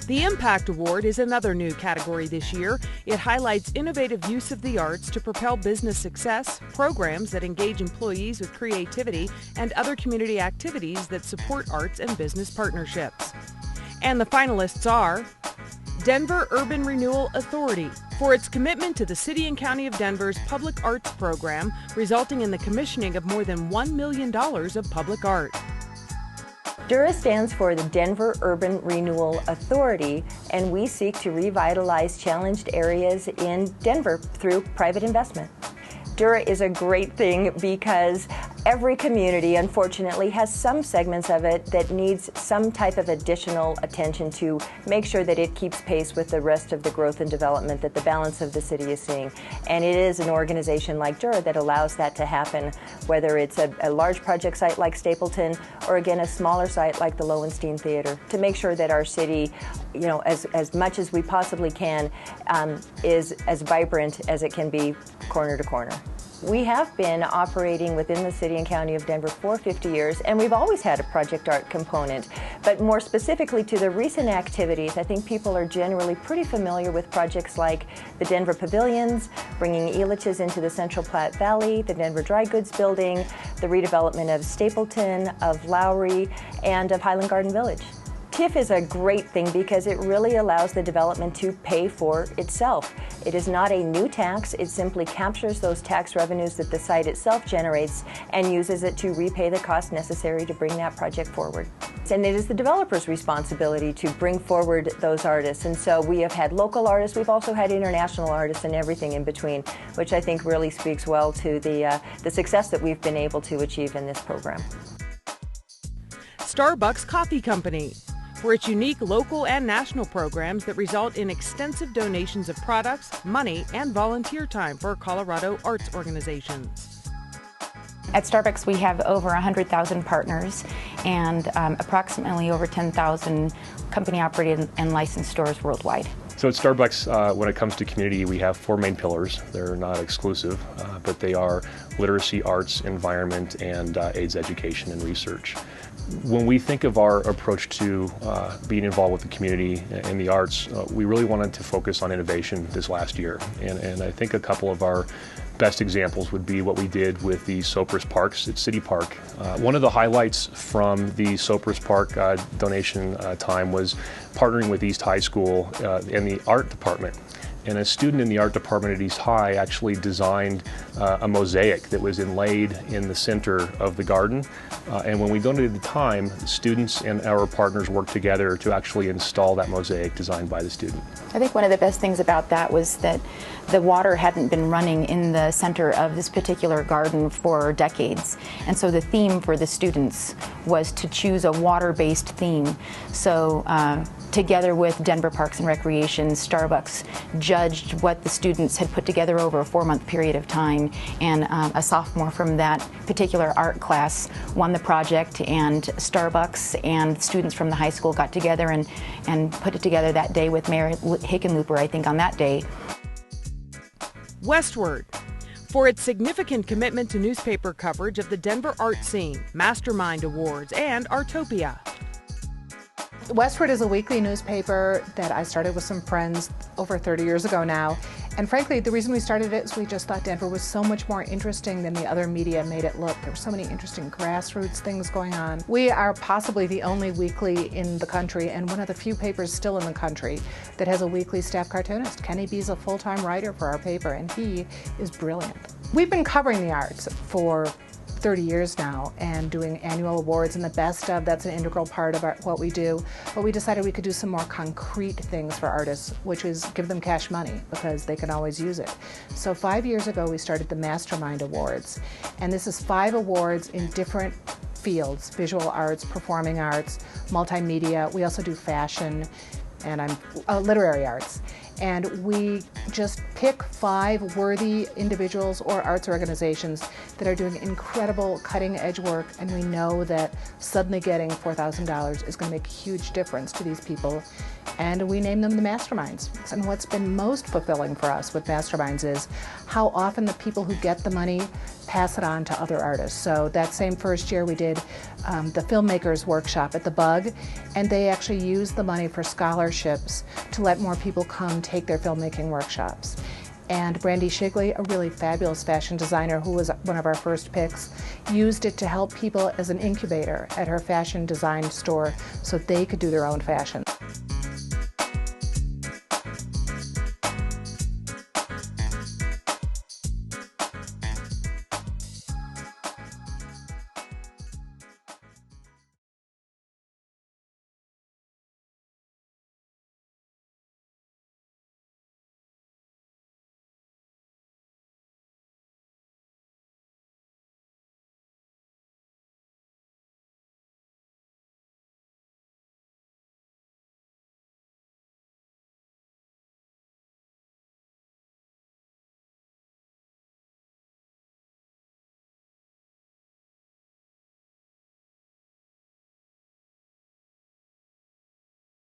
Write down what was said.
The Impact Award is another new category this year. It highlights innovative use of the arts to propel business success, programs that engage employees with creativity, and other community activities that support arts and business partnerships. And the finalists are Denver Urban Renewal Authority for its commitment to the City and County of Denver's public arts program, resulting in the commissioning of more than $1 million of public art. DURA stands for the Denver Urban Renewal Authority, and we seek to revitalize challenged areas in Denver through private investment. DURA is a great thing because every community, unfortunately, has some segments of it that needs some type of additional attention to make sure that it keeps pace with the rest of the growth and development that the balance of the city is seeing. And it is an organization like DURA that allows that to happen, whether it's a large project site like Stapleton or, again, a smaller site like the Lowenstein Theater, to make sure that our city, as much as we possibly can, is as vibrant as it can be corner to corner. We have been operating within the City and County of Denver for 50 years, and we've always had a project art component. But more specifically to the recent activities, I think people are generally pretty familiar with projects like the Denver Pavilions, bringing Elitch's into the Central Platte Valley, the Denver Dry Goods Building, the redevelopment of Stapleton, of Lowry, and of Highland Garden Village. TIF is a great thing because it really allows the development to pay for itself. It is not a new tax, it simply captures those tax revenues that the site itself generates and uses it to repay the cost necessary to bring that project forward. And it is the developer's responsibility to bring forward those artists. And so we have had local artists, we've also had international artists and everything in between, which I think really speaks well to the success that we've been able to achieve in this program. Starbucks Coffee Company for its unique local and national programs that result in extensive donations of products, money, and volunteer time for Colorado arts organizations. At Starbucks, we have over 100,000 partners and approximately over 10,000 company-operated and licensed stores worldwide. So at Starbucks, when it comes to community, we have four main pillars. They're not exclusive, but they are literacy, arts, environment, and AIDS education and research. When we think of our approach to being involved with the community and the arts, we really wanted to focus on innovation this last year. And I think a couple of our best examples would be what we did with the Sopris Parks at City Park. One of the highlights from the Sopris Park donation time was partnering with East High School and the art department. And a student in the art department at East High actually designed a mosaic that was inlaid in the center of the garden. And when we donated the time, students and our partners worked together to actually install that mosaic designed by the student. I think one of the best things about that was that the water hadn't been running in the center of this particular garden for decades. And so the theme for the students was to choose a water-based theme. So together with Denver Parks and Recreation, Starbucks judged what the students had put together over a 4-month period of time, and a sophomore from that particular art class won the project, and Starbucks and students from the high school got together and put it together that day with Mayor Hickenlooper, I think, on that day. Westword for its significant commitment to newspaper coverage of the Denver art scene, Mastermind Awards, and Artopia. Westword is a weekly newspaper that I started with some friends over 30 years ago now. And frankly, the reason we started it is we just thought Denver was so much more interesting than the other media made it look. There were so many interesting grassroots things going on. We are possibly the only weekly in the country and one of the few papers still in the country that has a weekly staff cartoonist. Kenny B is a full-time writer for our paper, and he is brilliant. We've been covering the arts for 30 years now and doing annual awards, and the best of, that's an integral part of what we do. But we decided we could do some more concrete things for artists, which is give them cash money because they can always use it. So 5 years ago we started the Mastermind Awards, and this is 5 awards in different fields: visual arts, performing arts, multimedia. We also do fashion and literary arts. And we just pick 5 worthy individuals or arts organizations that are doing incredible cutting-edge work, and we know that suddenly getting $4,000 is going to make a huge difference to these people. And we name them the masterminds. And what's been most fulfilling for us with masterminds is how often the people who get the money pass it on to other artists. So that same first year we did the filmmakers workshop at the Bug, and they actually used the money for scholarships to let more people come take their filmmaking workshops. And Brandy Shigley, a really fabulous fashion designer who was one of our first picks, used it to help people as an incubator at her fashion design store so they could do their own fashion.